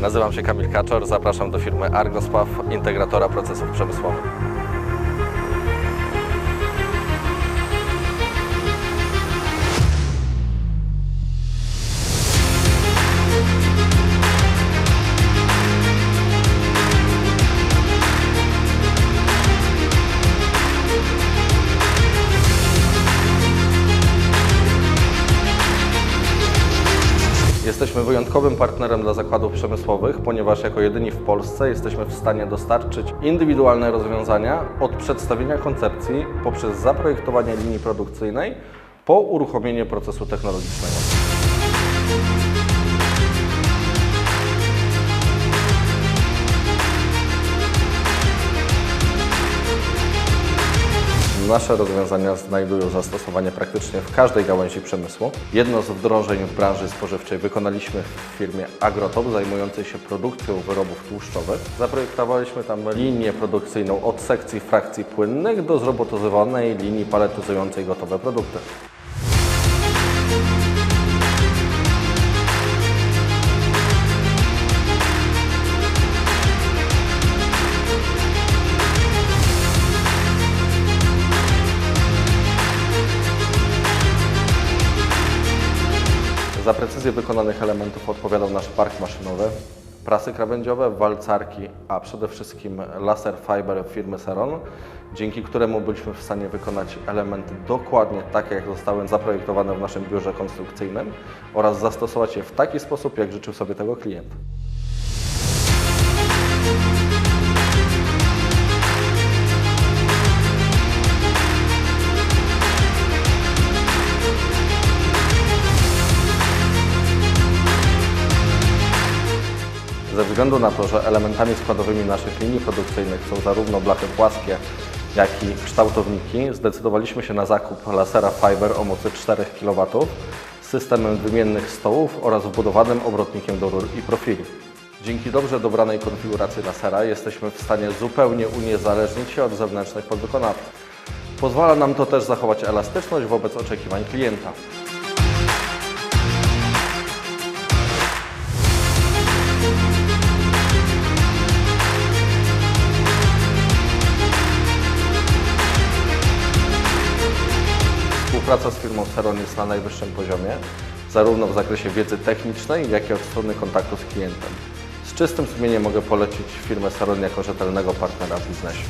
Nazywam się Kamil Kaczor, zapraszam do firmy Argospaw, integratora procesów przemysłowych. Jesteśmy wyjątkowym partnerem dla zakładów przemysłowych, ponieważ jako jedyni w Polsce jesteśmy w stanie dostarczyć indywidualne rozwiązania od przedstawienia koncepcji poprzez zaprojektowanie linii produkcyjnej po uruchomienie procesu technologicznego. Nasze rozwiązania znajdują zastosowanie praktycznie w każdej gałęzi przemysłu. Jedno z wdrożeń w branży spożywczej wykonaliśmy w firmie Agrotop, zajmującej się produkcją wyrobów tłuszczowych. Zaprojektowaliśmy tam linię produkcyjną od sekcji frakcji płynnych do zrobotyzowanej linii paletyzującej gotowe produkty. Za precyzję wykonanych elementów odpowiadał nasz park maszynowy, prasy krawędziowe, walcarki, a przede wszystkim laser fiber firmy Seron, dzięki któremu byliśmy w stanie wykonać elementy dokładnie tak, jak zostały zaprojektowane w naszym biurze konstrukcyjnym oraz zastosować je w taki sposób, jak życzył sobie tego klient. Ze względu na to, że elementami składowymi naszych linii produkcyjnych są zarówno blachy płaskie, jak i kształtowniki, zdecydowaliśmy się na zakup lasera Fiber o mocy 4 kW z systemem wymiennych stołów oraz wbudowanym obrotnikiem do rur i profili. Dzięki dobrze dobranej konfiguracji lasera jesteśmy w stanie zupełnie uniezależnić się od zewnętrznych podwykonawców. Pozwala nam to też zachować elastyczność wobec oczekiwań klienta. Współpraca z firmą Seron jest na najwyższym poziomie, zarówno w zakresie wiedzy technicznej, jak i od strony kontaktu z klientem. Z czystym sumieniem mogę polecić firmę Seron jako rzetelnego partnera w biznesie.